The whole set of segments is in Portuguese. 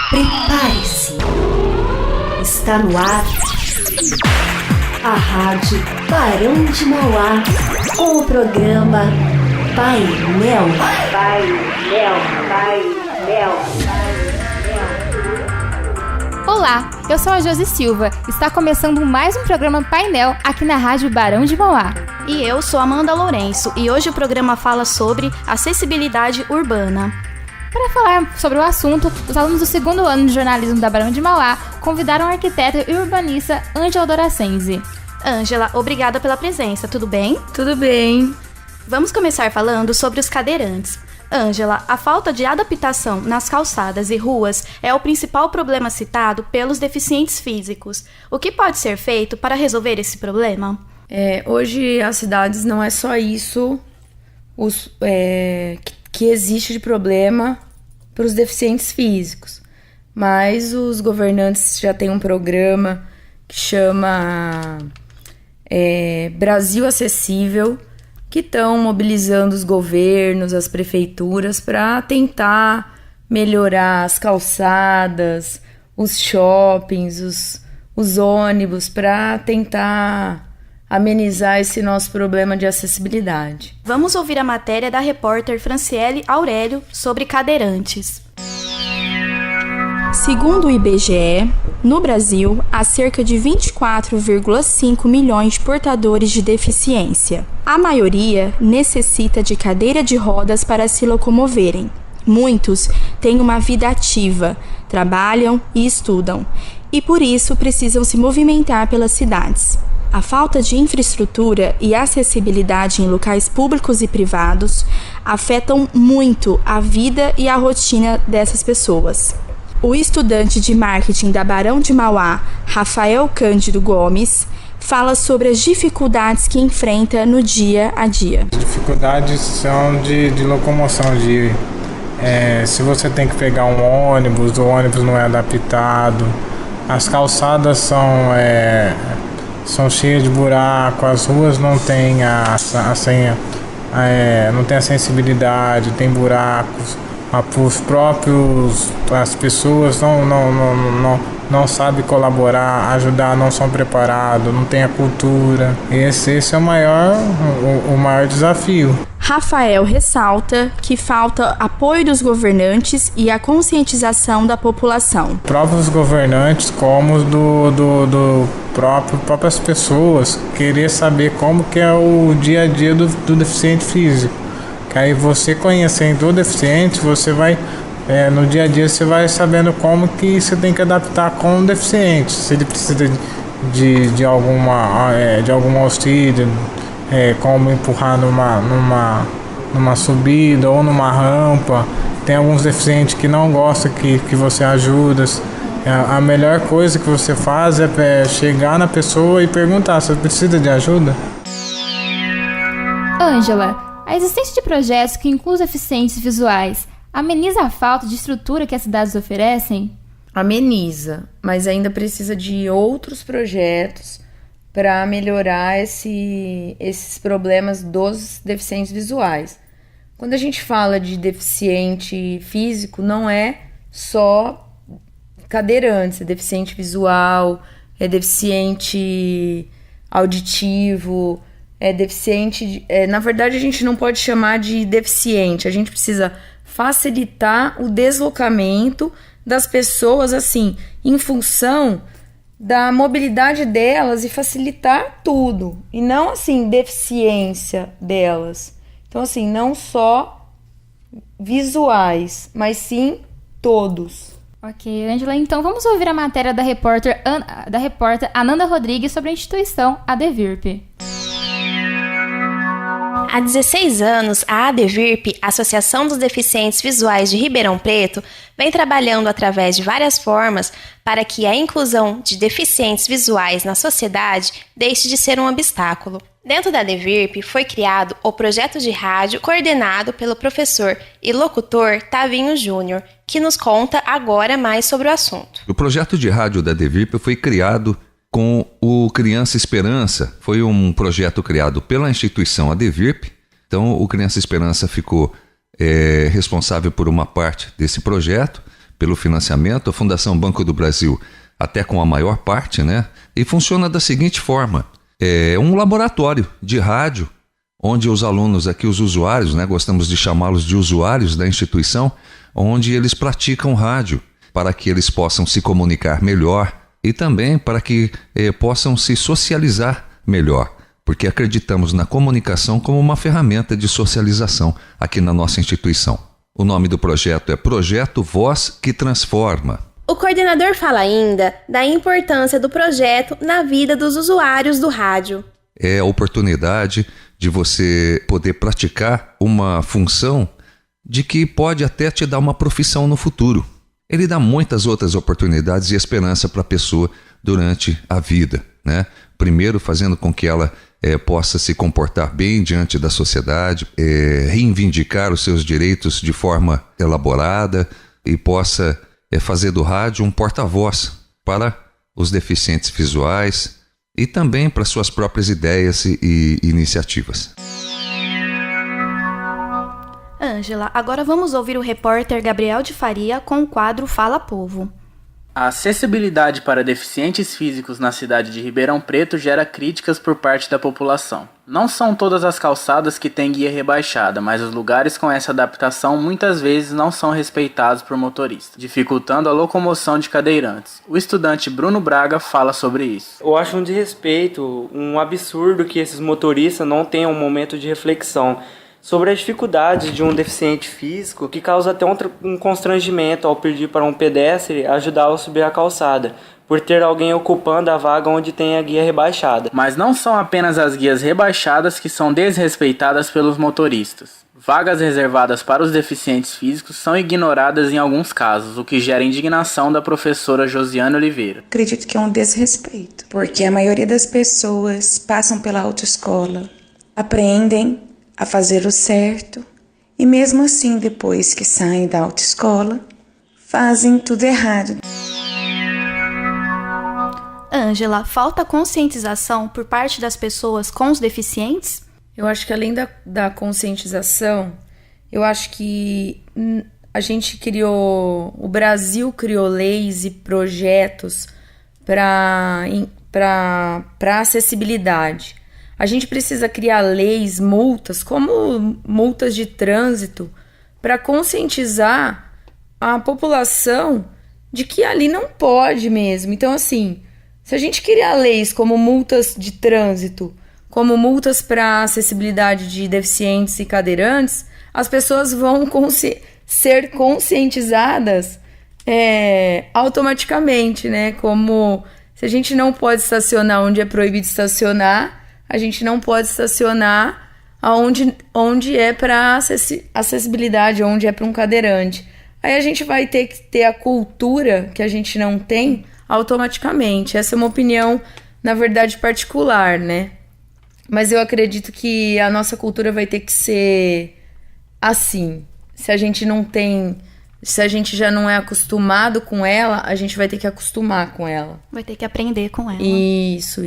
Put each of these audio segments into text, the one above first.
Prepare-se! Está no ar a Rádio Barão de Mauá com o programa Painel. Olá, eu sou a Josi Silva. Está começando mais um programa Painel aqui na Rádio Barão de Mauá. E eu sou Amanda Lourenço e hoje o programa fala sobre acessibilidade urbana. Para falar sobre o assunto, os alunos do segundo ano de jornalismo da Barão de Mauá convidaram a arquiteta e urbanista Ângela Doracenzi. Ângela, obrigada pela presença, tudo bem? Tudo bem. Vamos começar falando sobre os cadeirantes. Ângela, a falta de adaptação nas calçadas e ruas é o principal problema citado pelos deficientes físicos. O que pode ser feito para resolver esse problema? Hoje as cidades não é só isso que existe de problema para os deficientes físicos, mas os governantes já têm um programa que chama Brasil Acessível, que estão mobilizando os governos, as prefeituras para tentar melhorar as calçadas, os shoppings, os ônibus, para tentar amenizar esse nosso problema de acessibilidade. Vamos ouvir a matéria da repórter Franciele Aurélio sobre cadeirantes. Segundo o IBGE, no Brasil, há cerca de 24,5 milhões de portadores de deficiência. A maioria necessita de cadeira de rodas para se locomoverem. Muitos têm uma vida ativa, trabalham e estudam, e por isso precisam se movimentar pelas cidades. A falta de infraestrutura e acessibilidade em locais públicos e privados afetam muito a vida e a rotina dessas pessoas. O estudante de marketing da Barão de Mauá, Rafael Cândido Gomes, fala sobre as dificuldades que enfrenta no dia a dia. As dificuldades são de locomoção, se você tem que pegar um ônibus, o ônibus não é adaptado, as calçadas são cheias de buraco, as ruas não têm não tem a sensibilidade, tem buracos. As pessoas não sabem colaborar, ajudar, não são preparados, não tem a cultura. Esse é o maior desafio. Rafael ressalta que falta apoio dos governantes e a conscientização da população. Próprios governantes, como próprias pessoas, querer saber como que é o dia a dia do deficiente físico. Que aí você conhecendo o deficiente, você vai, no dia a dia você vai sabendo como que você tem que adaptar com o deficiente. Se ele precisa de algum auxílio, como empurrar numa subida ou numa rampa. Tem alguns deficientes que não gostam que você ajuda. A melhor coisa que você faz é chegar na pessoa e perguntar: você precisa de ajuda? Ângela, a existência de projetos que incluem os deficientes visuais ameniza a falta de estrutura que as cidades oferecem? Ameniza, mas ainda precisa de outros projetos para melhorar esses problemas dos deficientes visuais. Quando a gente fala de deficiente físico, não é só cadeirante, é deficiente visual, é deficiente auditivo, é deficiente. Na verdade, a gente não pode chamar de deficiente, a gente precisa facilitar o deslocamento das pessoas, assim, em função da mobilidade delas e facilitar tudo, e não, assim, deficiência delas. Então, assim, não só visuais, mas sim todos. Ok, Ângela, então vamos ouvir a matéria da repórter Ananda Rodrigues sobre a instituição ADVIRP. Há 16 anos, a ADVIRP, Associação dos Deficientes Visuais de Ribeirão Preto, vem trabalhando através de várias formas para que a inclusão de deficientes visuais na sociedade deixe de ser um obstáculo. Dentro da ADVIRP foi criado o projeto de rádio coordenado pelo professor e locutor Tavinho Júnior, que nos conta agora mais sobre o assunto. O projeto de rádio da ADVIRP foi criado com o Criança Esperança. Foi um projeto criado pela instituição ADVIRP. Então, o Criança Esperança ficou responsável por uma parte desse projeto, pelo financiamento, a Fundação Banco do Brasil até com a maior parte, né? E funciona da seguinte forma: é um laboratório de rádio, onde os alunos aqui, os usuários, né? Gostamos de chamá-los de usuários da instituição, onde eles praticam rádio, para que eles possam se comunicar melhor e também para que possam se socializar melhor, porque acreditamos na comunicação como uma ferramenta de socialização aqui na nossa instituição. O nome do projeto é Projeto Voz que Transforma. O coordenador fala ainda da importância do projeto na vida dos usuários do rádio. É a oportunidade de você poder praticar uma função de que pode até te dar uma profissão no futuro. Ele dá muitas outras oportunidades e esperança para a pessoa durante a vida, né? Primeiro, fazendo com que ela possa se comportar bem diante da sociedade, reivindicar os seus direitos de forma elaborada e possa fazer do rádio um porta-voz para os deficientes visuais e também para suas próprias ideias e iniciativas. Ângela, agora vamos ouvir o repórter Gabriel de Faria com o quadro Fala Povo. A acessibilidade para deficientes físicos na cidade de Ribeirão Preto gera críticas por parte da população. Não são todas as calçadas que têm guia rebaixada, mas os lugares com essa adaptação muitas vezes não são respeitados por motoristas, dificultando a locomoção de cadeirantes. O estudante Bruno Braga fala sobre isso. Eu acho um desrespeito, um absurdo que esses motoristas não tenham um momento de reflexão sobre as dificuldades de um deficiente físico, que causa até um constrangimento ao pedir para um pedestre ajudá-lo a subir a calçada, por ter alguém ocupando a vaga onde tem a guia rebaixada. Mas não são apenas as guias rebaixadas que são desrespeitadas pelos motoristas. Vagas reservadas para os deficientes físicos são ignoradas em alguns casos, o que gera indignação da professora Josiane Oliveira. Acredito que é um desrespeito, porque a maioria das pessoas passam pela autoescola, aprendem a fazer o certo e mesmo assim, depois que saem da autoescola, fazem tudo errado. Ângela, falta conscientização por parte das pessoas com os deficientes? Eu acho que além da conscientização, eu acho que o Brasil criou leis e projetos para acessibilidade. A gente precisa criar leis, multas, como multas de trânsito, para conscientizar a população de que ali não pode mesmo. Então, assim, se a gente criar leis como multas de trânsito, como multas para acessibilidade de deficientes e cadeirantes, as pessoas vão ser conscientizadas automaticamente, né? Como se a gente não pode estacionar onde é proibido estacionar, a gente não pode estacionar onde é para acessibilidade, onde é para um cadeirante. Aí a gente vai ter que ter a cultura que a gente não tem automaticamente. Essa é uma opinião, na verdade, particular, né? Mas eu acredito que a nossa cultura vai ter que ser assim. Se a gente já não é acostumado com ela, a gente vai ter que acostumar com ela. Vai ter que aprender com ela. Isso.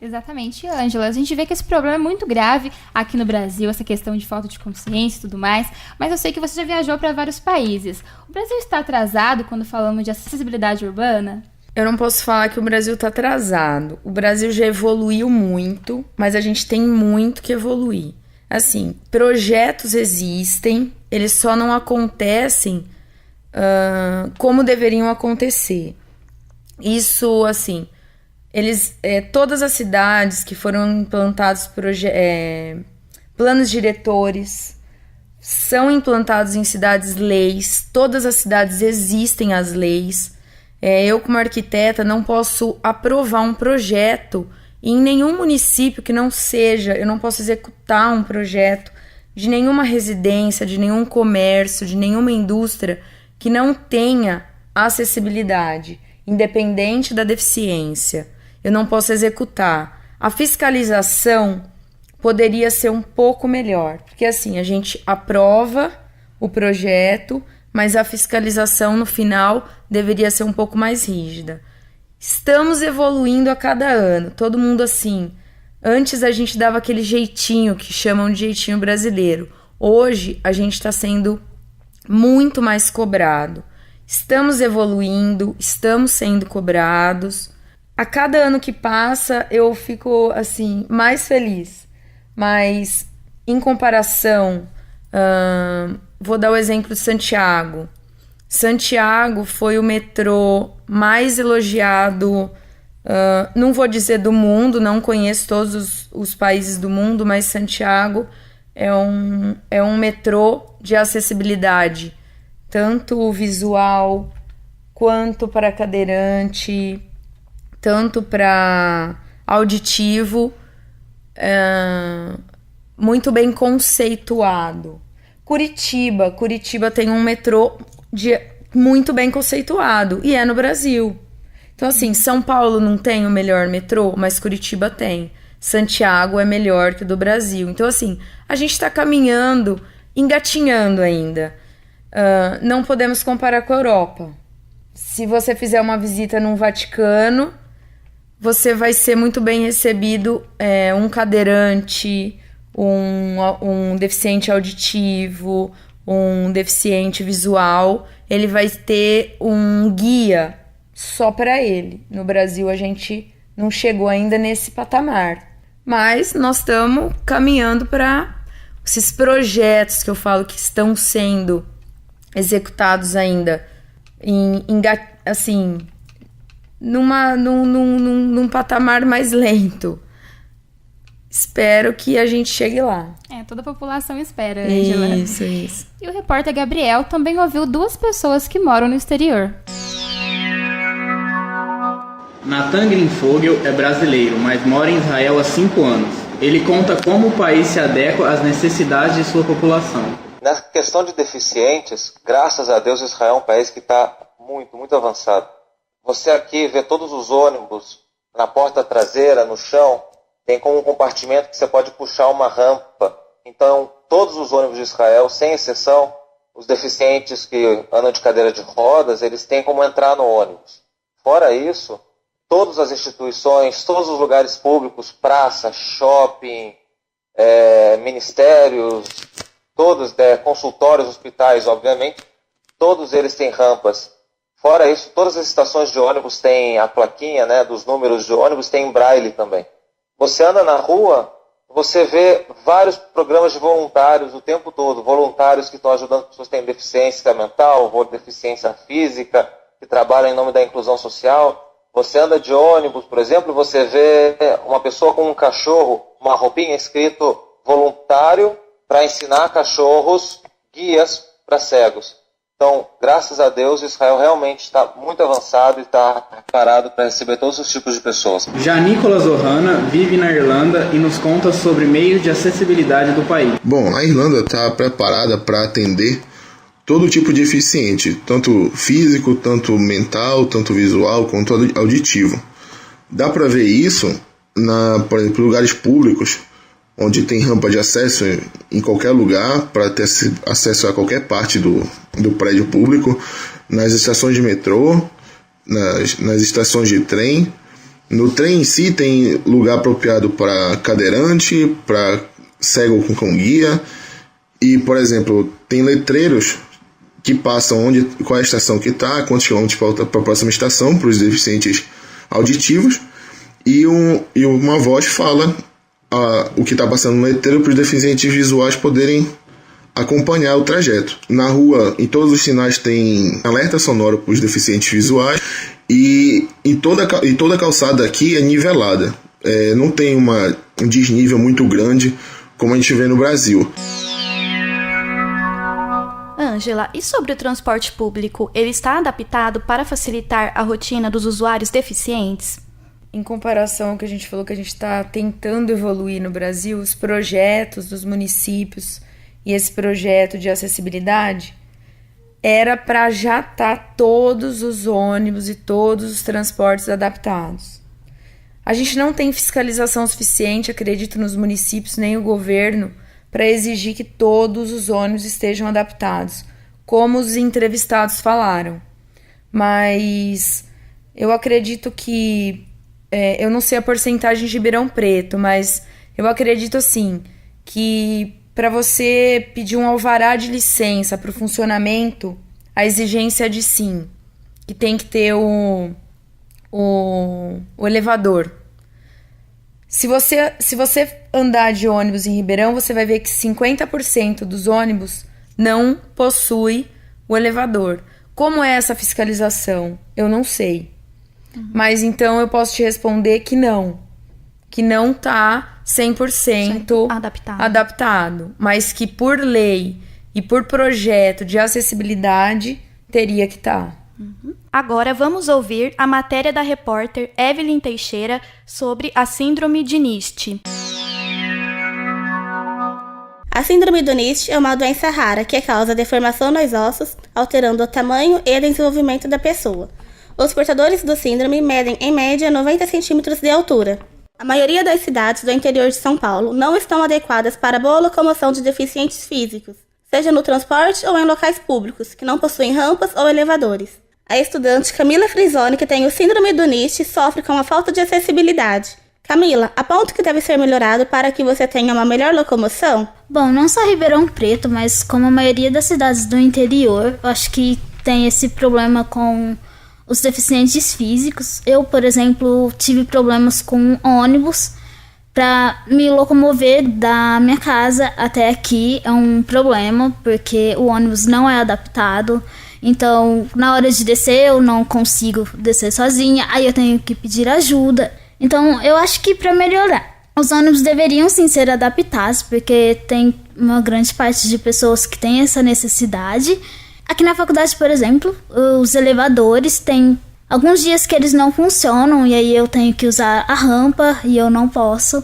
Exatamente, Ângela. A gente vê que esse problema é muito grave aqui no Brasil, essa questão de falta de consciência e tudo mais, mas eu sei que você já viajou para vários países. O Brasil está atrasado quando falamos de acessibilidade urbana? Eu não posso falar que o Brasil está atrasado. O Brasil já evoluiu muito, mas a gente tem muito que evoluir. Assim, projetos existem, eles só não acontecem como deveriam acontecer. Isso, assim... todas as cidades que foram implantados planos diretores são implantados em cidades leis, todas as cidades existem as leis. Eu, como arquiteta, não posso aprovar um projeto em nenhum município que não seja, eu não posso executar um projeto de nenhuma residência, de nenhum comércio, de nenhuma indústria que não tenha acessibilidade, independente da deficiência. Eu não posso executar. A fiscalização poderia ser um pouco melhor, porque assim, a gente aprova o projeto, mas a fiscalização no final deveria ser um pouco mais rígida. Estamos evoluindo a cada ano, todo mundo assim. Antes a gente dava aquele jeitinho que chamam de jeitinho brasileiro. Hoje a gente está sendo muito mais cobrado. Estamos evoluindo, estamos sendo cobrados. A cada ano que passa, eu fico, assim, mais feliz. Mas, em comparação, vou dar o exemplo de Santiago. Santiago foi o metrô mais elogiado, não vou dizer do mundo, não conheço todos os países do mundo, mas Santiago é um metrô de acessibilidade, tanto visual, quanto para cadeirante, tanto para auditivo, muito bem conceituado. Curitiba tem um metrô muito bem conceituado, e é no Brasil. Então, assim, São Paulo não tem o melhor metrô, mas Curitiba tem. Santiago é melhor que o do Brasil. Então, assim, a gente está caminhando, engatinhando ainda. Não podemos comparar com a Europa. Se você fizer uma visita no Vaticano, você vai ser muito bem recebido, um cadeirante, um deficiente auditivo, um deficiente visual, ele vai ter um guia só para ele. No Brasil a gente não chegou ainda nesse patamar, mas nós estamos caminhando para esses projetos que eu falo que estão sendo executados ainda assim, num patamar mais lento. Espero que a gente chegue lá. Toda a população espera, Ângela. Isso. E o repórter Gabriel também ouviu 2 pessoas que moram no exterior. Nathan Greenfogel é brasileiro, mas mora em Israel há 5 anos. Ele conta como o país se adequa às necessidades de sua população. Na questão de deficientes, graças a Deus, Israel é um país que está muito, muito avançado. Você aqui vê todos os ônibus na porta traseira, no chão, tem como um compartimento que você pode puxar uma rampa. Então, todos os ônibus de Israel, sem exceção, os deficientes que andam de cadeira de rodas, eles têm como entrar no ônibus. Fora isso, todas as instituições, todos os lugares públicos, praça, shopping, ministérios, todos, consultórios, hospitais, obviamente, todos eles têm rampas. Fora isso, todas as estações de ônibus têm a plaquinha, né, dos números de ônibus, tem em braille também. Você anda na rua, você vê vários programas de voluntários o tempo todo, voluntários que estão ajudando pessoas que têm deficiência mental, ou deficiência física, que trabalham em nome da inclusão social. Você anda de ônibus, por exemplo, você vê uma pessoa com um cachorro, uma roupinha escrito voluntário para ensinar cachorros, guias para cegos. Então, graças a Deus, Israel realmente está muito avançado e está preparado para receber todos os tipos de pessoas. Já Nicolas Ohana vive na Irlanda e nos conta sobre meios de acessibilidade do país. Bom, a Irlanda está preparada para atender todo tipo de deficiente, tanto físico, tanto mental, tanto visual, quanto auditivo. Dá para ver isso, por exemplo, em lugares públicos, onde tem rampa de acesso em qualquer lugar, para ter acesso a qualquer parte do prédio público, nas estações de metrô, nas estações de trem. No trem em si tem lugar apropriado para cadeirante, para cego com guia, e, por exemplo, tem letreiros que passam qual é a estação que está, quantos quilômetros para a próxima estação, para os deficientes auditivos, e uma voz fala o que está passando no letreiro para os deficientes visuais poderem acompanhar o trajeto. Na rua, em todos os sinais tem alerta sonoro para os deficientes visuais, e toda a calçada aqui é nivelada. Não tem um desnível muito grande como a gente vê no Brasil. Ângela, e sobre o transporte público, ele está adaptado para facilitar a rotina dos usuários deficientes? Em comparação ao que a gente falou que a gente está tentando evoluir no Brasil, os projetos dos municípios e esse projeto de acessibilidade era para já estar todos os ônibus e todos os transportes adaptados. A gente não tem fiscalização suficiente, acredito, nos municípios nem o governo, para exigir que todos os ônibus estejam adaptados, como os entrevistados falaram. Mas eu acredito que eu não sei a porcentagem de Ribeirão Preto, mas eu acredito assim que para você pedir um alvará de licença para o funcionamento a exigência de sim, que tem que ter o elevador. Se você andar de ônibus em Ribeirão, você vai ver que 50% dos ônibus não possui o elevador. Como é essa fiscalização? Eu não sei. Mas então eu posso te responder que não tá 100% adaptado, mas que por lei e por projeto de acessibilidade teria que estar. Agora vamos ouvir a matéria da repórter Evelyn Teixeira sobre a síndrome de NIST. A síndrome do NIST é uma doença rara que causa deformação nos ossos, alterando o tamanho e o desenvolvimento da pessoa. Os portadores do síndrome medem, em média, 90 centímetros de altura. A maioria das cidades do interior de São Paulo não estão adequadas para a boa locomoção de deficientes físicos, seja no transporte ou em locais públicos, que não possuem rampas ou elevadores. A estudante Camila Frisoni, que tem o síndrome do NIST, sofre com a falta de acessibilidade. Camila, aponta o que deve ser melhorado para que você tenha uma melhor locomoção? Bom, não só Ribeirão Preto, mas como a maioria das cidades do interior, eu acho que tem esse problema com os deficientes físicos. Eu, por exemplo, tive problemas com ônibus. Para me locomover da minha casa até aqui é um problema, porque o ônibus não é adaptado. Então, na hora de descer, eu não consigo descer sozinha, aí eu tenho que pedir ajuda. Então, eu acho que para melhorar, os ônibus deveriam sim ser adaptados, porque tem uma grande parte de pessoas que tem essa necessidade. Aqui na faculdade, por exemplo, os elevadores têm alguns dias que eles não funcionam, e aí eu tenho que usar a rampa e eu não posso.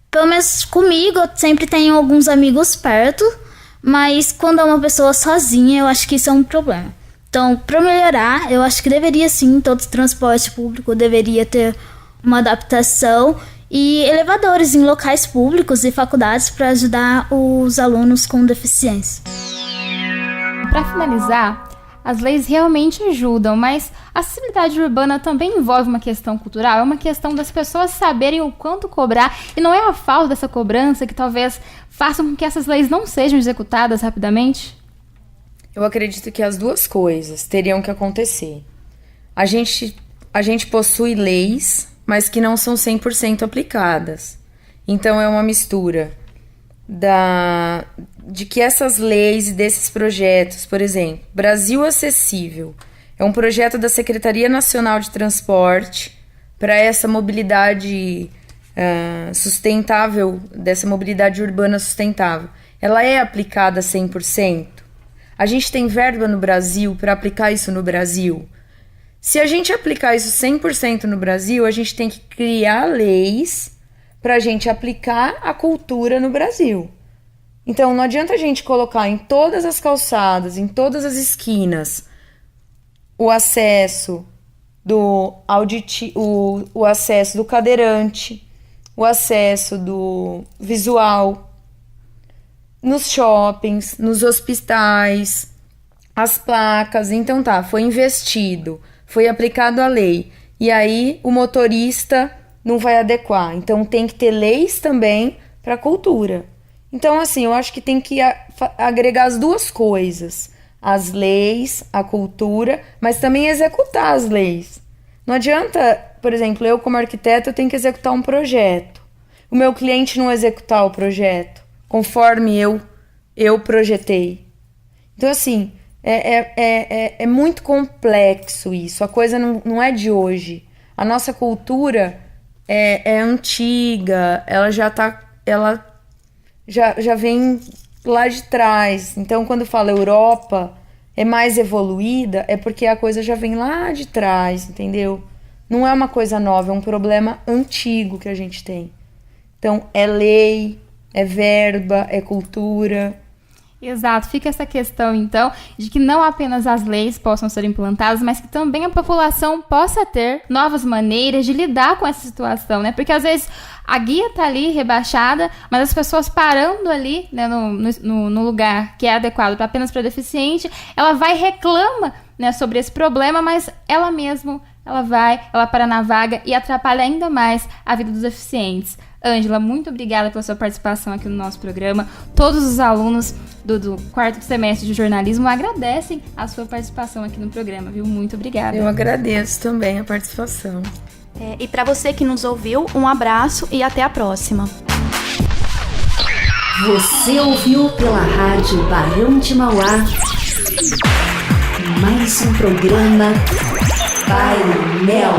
Pelo menos comigo, eu sempre tenho alguns amigos perto, mas quando é uma pessoa sozinha, eu acho que isso é um problema. Então, para melhorar, eu acho que deveria sim, todo o transporte público deveria ter uma adaptação e elevadores em locais públicos e faculdades para ajudar os alunos com deficiência. Para finalizar, as leis realmente ajudam, mas a acessibilidade urbana também envolve uma questão cultural, é uma questão das pessoas saberem o quanto cobrar, e não é a falta dessa cobrança que talvez faça com que essas leis não sejam executadas rapidamente? Eu acredito que as duas coisas teriam que acontecer. A gente possui leis, mas que não são 100% aplicadas. Então é uma mistura de que essas leis e desses projetos, por exemplo, Brasil Acessível, é um projeto da Secretaria Nacional de Transporte para essa mobilidade sustentável, dessa mobilidade urbana sustentável. Ela é aplicada 100%? A gente tem verba no Brasil para aplicar isso no Brasil? Se a gente aplicar isso 100% no Brasil, a gente tem que criar leis para a gente aplicar a cultura no Brasil. Então, não adianta a gente colocar em todas as calçadas, em todas as esquinas, o acesso do o acesso do cadeirante, o acesso do visual, nos shoppings, nos hospitais, as placas. Então tá, foi investido, foi aplicado a lei, e aí o motorista não vai adequar. Então tem que ter leis também para a cultura. Então, assim, eu acho que tem que agregar as duas coisas. As leis, a cultura, mas também executar as leis. Não adianta, por exemplo, eu como arquiteto, eu tenho que executar um projeto. O meu cliente não executar o projeto conforme eu projetei. Então, assim, é muito complexo isso. A coisa não é de hoje. A nossa cultura é antiga, ela já vem lá de trás. Então, quando fala Europa é mais evoluída, é porque a coisa já vem lá de trás, entendeu? Não é uma coisa nova, é um problema antigo que a gente tem. Então, é lei, é verba, é cultura. Exato, fica essa questão, então, de que não apenas as leis possam ser implantadas, mas que também a população possa ter novas maneiras de lidar com essa situação, né? Porque às vezes a guia tá ali rebaixada, mas as pessoas parando ali, né, no lugar que é adequado apenas para deficiente, ela vai e reclama, né, sobre esse problema, mas ela mesma ela para na vaga e atrapalha ainda mais a vida dos deficientes. Ângela, muito obrigada pela sua participação aqui no nosso programa. Todos os alunos do quarto semestre de jornalismo agradecem a sua participação aqui no programa, viu? Muito obrigada. Eu agradeço também a participação. E para você que nos ouviu, um abraço e até a próxima. Você ouviu pela rádio Barão de Mauá mais um programa Painel.